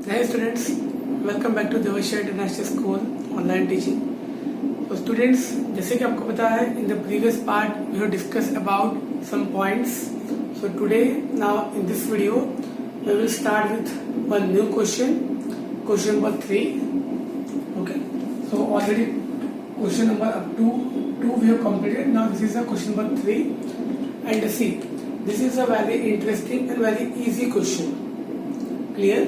Hey students, welcome back to Devashiya International School online teaching. So students, जैसे कि आपको पता है in the previous part we have discussed about some points. So today now in this video we will start with one new question number 3. Okay, so already question number up to 2 we have completed. Now this is a question number 3 and see this is a very interesting and very easy question. Clear?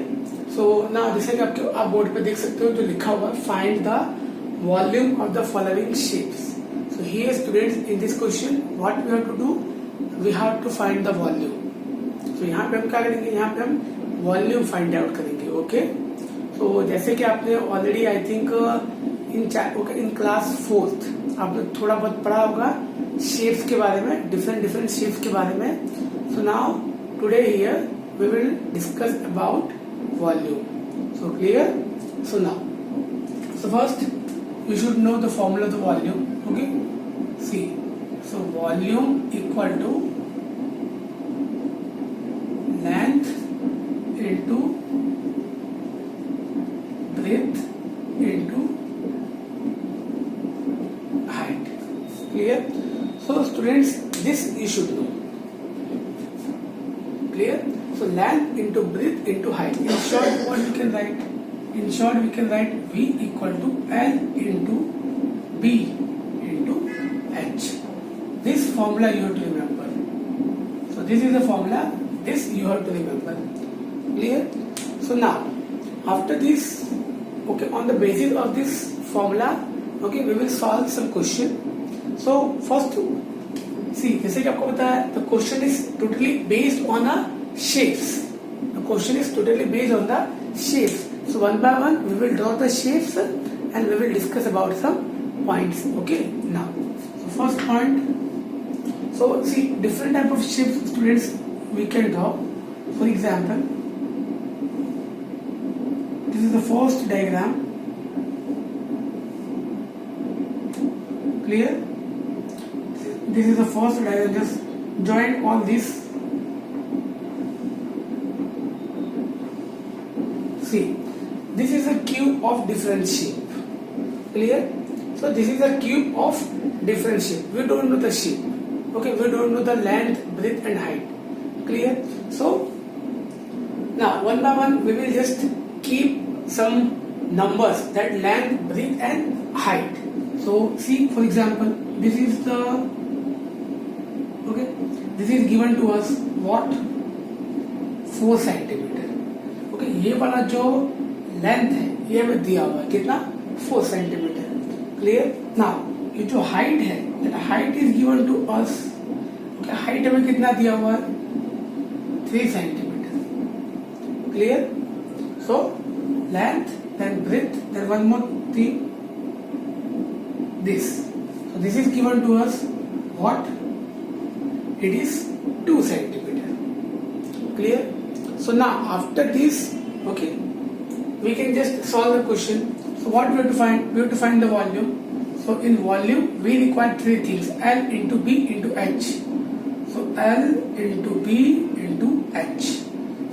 सो ना जैसे कि आप board पे देख सकते हो जो लिखा हुआ find the volume of the following shapes. So here students in this question what we have to do, we have to find the volume. So यहाँ पे हम क्या करेंगे, यहाँ पे हम वॉल्यूम फाइंड आउट करेंगे. ओके, सो जैसे कि आपने already I think in class 4th आपने थोड़ा बहुत पढ़ा होगा शेप्स के बारे में, डिफरेंट शेप्स के बारे में. So now today here we will discuss about volume. So clear? So now, so first you should know the formula of the volume. Okay, see, so volume equal to length into breadth into height. Clear? So students, this you should know. Clear? So length into breadth into height. In short, what we can write? In short, we can write V equal to L into B into H. This formula you have to remember. So this is the formula. This you have to remember. Clear? So now, after this, okay, on the basis of this formula, okay, we will solve some question. So first, see, जैसे कि आपको पता है, the question is totally based on a shapes. The question is totally based on the shapes. So one by one we will draw the shapes and we will discuss about some points. Okay, now so first point, so see different type of shapes students we can draw. For example, this is the first diagram. Clear? This is the first diagram. Just join all this. See, this is a cube of different shape. Clear? So this is a cube of different shape. We don't know the shape. Okay, we don't know the length, breadth and height. Clear? So now one by one we will just keep some numbers, that length, breadth and height. So see, for example, this is the, okay, this is given to us what, 4 centimeter. ये वाला जो length है ये हमें दिया हुआ है कितना, 4 सेंटीमीटर. क्लियर? नाउ ये जो हाइट है, that height is given to us. Okay, height हमें कितना दिया हुआ है, 3 centimetre. Clear? So length, then breadth, then one more thing, this. So this is given to us what, it is 2 centimetre. Clear? So now after this, okay, we can just solve the question. So what we have to find? We have to find the volume. So in volume we require 3 things: L into B into H. So L into B into H.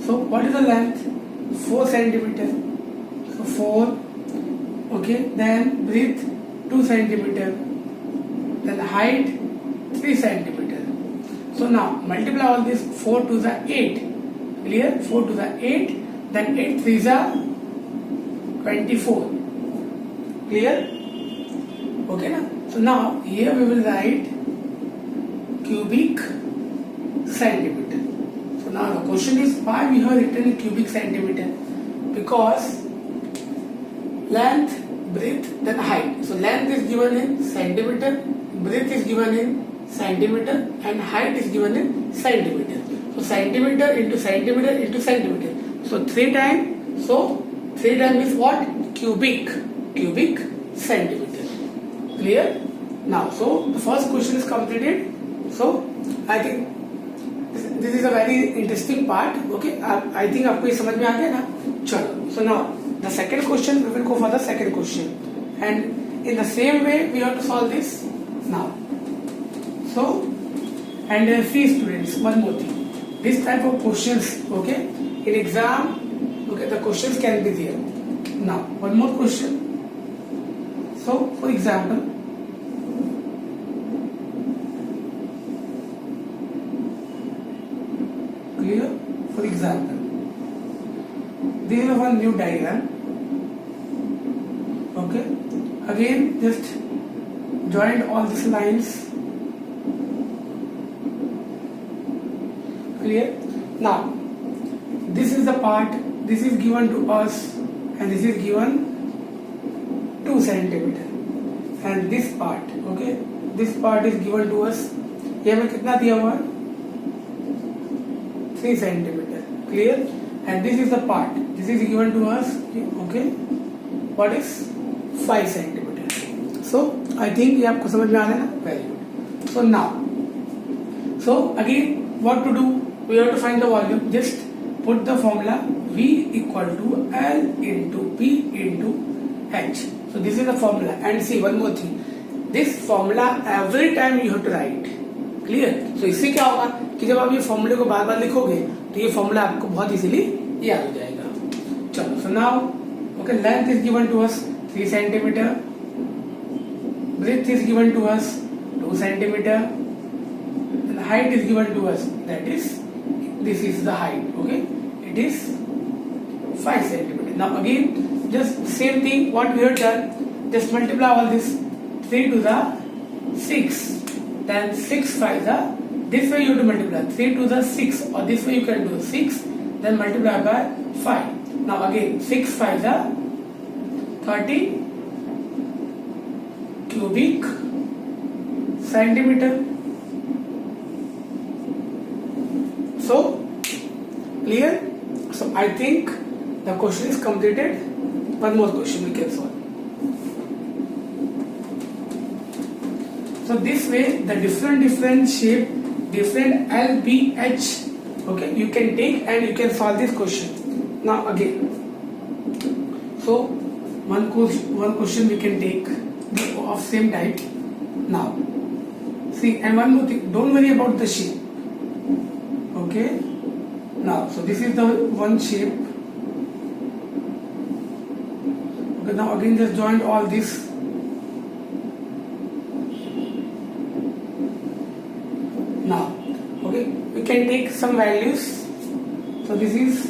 So what is the length? 4 centimeter. So 4. Okay. Then breadth 2 centimeter. Then height 3 centimeter. So now multiply all this. 4 to the 8. Clear? 4 to the 8, then 8 3s are 24. Clear? Okay na? So now here we will write cubic centimeter. So now the question is why we have written cubic centimeter? Because length, breadth, then height. So length is given in centimeter, breadth is given in centimeter and height is given in centimeter. So centimeter into centimeter into centimeter. So 3 times. So 3 times is what? Cubic centimeter. Clear? Now, so the first question is completed. So I think this is a very interesting part. Okay, I think आपको ये समझ में आ गया ना? चलो. So now the second question, we will go for the second question, and in the same way we have to solve this now. So and see students, one more thing. This type of questions, okay, in exam, Okay, the questions can be there. Now, one more question. So, for example, clear? For example, this is one new diagram. Okay, again just join all these lines. Clear? Now, this is the part, this is given to us and this is given 2 centimeter, and this part, okay, this part is given to us, ये हमें कितना दिया हुआ है 3 centimeter. Clear? And this is the part, this is given to us, okay, what is 5 centimeter. So I think ये आपको समझ में आ रहा है ना? Very good. So now, so again what to do? We have to find the volume. Just put the formula V equal to L into P into H. So this is the formula. And see one more thing. This formula every time you have to write. Clear? So इससे क्या होगा कि जब आप ये फॉर्मूले को बार बार लिखोगे तो ये फॉर्मूला आपको बहुत इजीली याद हो जाएगा. चलो, so now, okay, length is given to us 3 centimeter. Breadth is given to us 2 centimeter. And height is given to us, that is, this is the height, okay, it is 5 centimeter. Now again, just same thing what we have done, just multiply all this, 3 to the 6, then 6 5 the, this way you have to multiply, 3 to the 6, or this way you can do 6, then multiply by 5. Now again, 6 5 the 30 cubic centimeter. So, clear? So, I think the question is completed. One more question we can solve. So, this way, the different shape, different L, B, H, okay, you can take and you can solve this question. Now, again, so one question we can take of same type. Now, see, and one more thing, don't worry about the shape. Okay, now, so this is the one shape. Okay, now again just join all this. Now, okay, we can take some values. So this is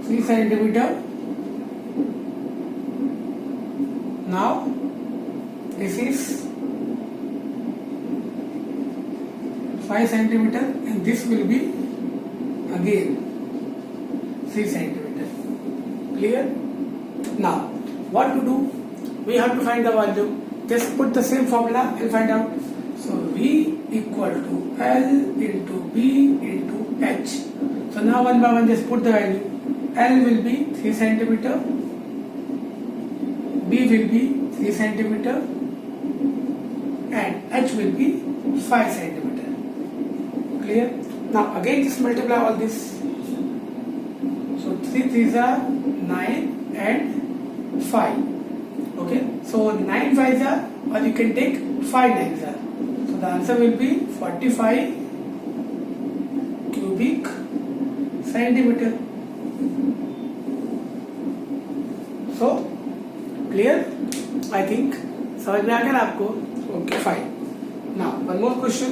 3 centimeter. Now, this is 5 centimeter, and this will be again 3 centimeter. Clear? Now, what to do? We have to find the volume. Just put the same formula and find out. So V equal to L into B into H. So now one by one just put the value. L will be 3 centimeter. B will be 3 centimeter. And H will be 5 centimeter. Clear? Now again just multiply all this. So 3 3s are 9 and 5. Okay, so 9 5s are, or you can take 5 9s are. So the answer will be 45 cubic centimeter. So clear? I think समझ में आ गया ना आपको? Okay, fine. Now one more question.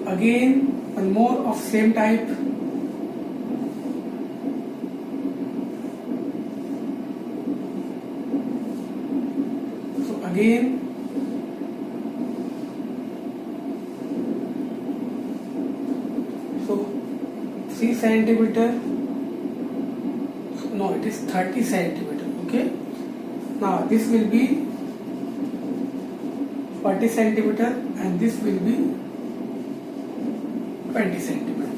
Again, one more of same type. So again, so 3 centimeter. No, it is 30 centimeter. Okay. Now this will be 40 centimeter, and this will be 20 centimeter.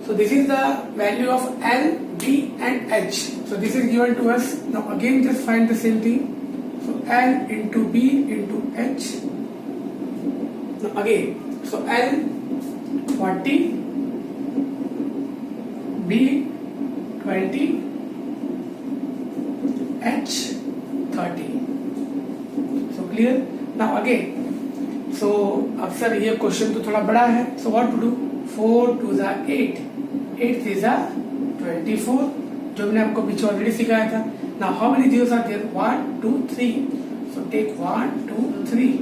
So this is the value of L, B and H. So this is given to us. Now again just find the same thing. So L into B into H. Now again, so L 40, B 20 H30. So clear? Now again, so अब sir ये question तो थोड़ा बड़ा है, so what to do? 4 2 is 8, 8 is 24, जो मैंने आपको पीछे ऑलरेडी सिखाया था. Now how many zeros are there? 1 2 3. So take 1 2 3.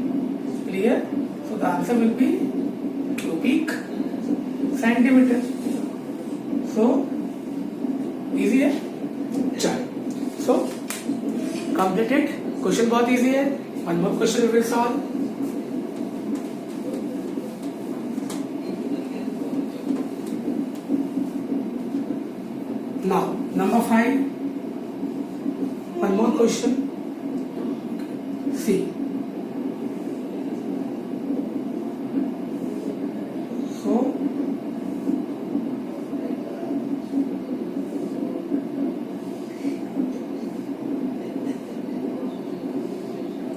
Clear? So the answer will be cubic centimeter. So easy है. चलो, so completed. क्वेश्चन बहुत इजी है. One more question we will solve. Now number 5. One more question. See. So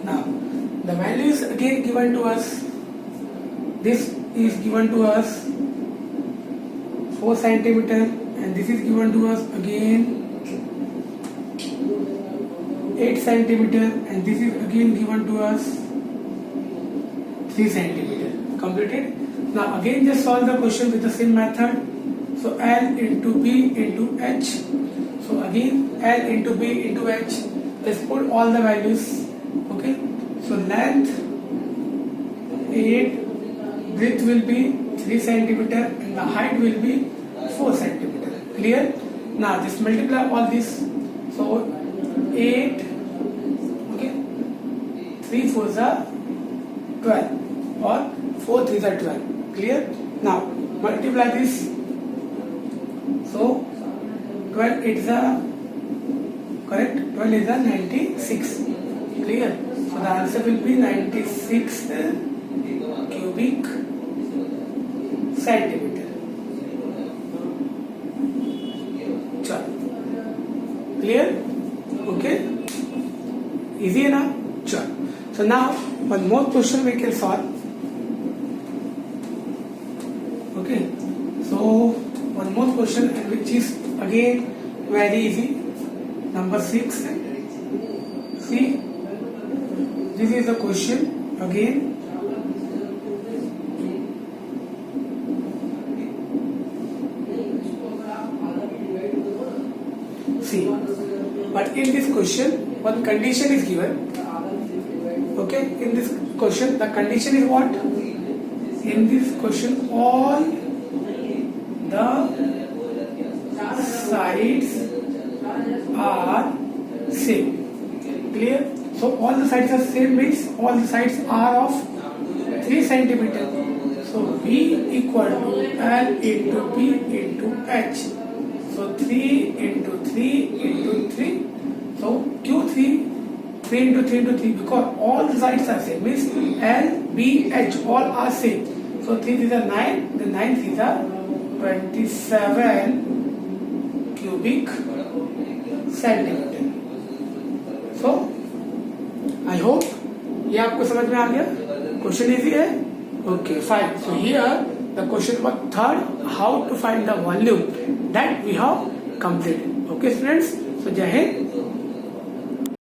now the value is again given to us. This is given to us 4 centimeter, and this is given to us again 8 centimeter, and this is again given to us 3 centimeter. Completed. Now again just solve the question with the same method. So L into B into H. So again L into B into H. Let's put all the values. Okay. So length 8, width will be 3 centimeter, and the height will be 4 centimeter. Clear? Now just multiply all this. So 8, okay, 3 4s are 12, or 4 3s are 12. Clear? Now multiply this. So 12 8s are correct. 12 is 96. Clear? So the answer will be 96 cubic centimeter. चलो, clear? Okay? Easy enough? Sure. So now one more question we can solve. Okay. So one more question, which is again very easy. Number 6. See, this is the question again. See, but in this question one condition is given. Okay, in this question the condition is what? In this question all the sides are same. Clear? So all the sides are same means all the sides are of 3 centimeter. So B equal to L into B into H. So 3 into 3 into 3. So Q3, 3 into 3 into 3, because all the sides are same means L, B, H all are same. So 3 these are 9, the 9 these are 27 cubic centimeter. So I hope ये आपको समझ में आ गया. Question easy है. Okay, fine. So here the question was third, how to find the volume, that we have completed. Okay students, so Jai Hind.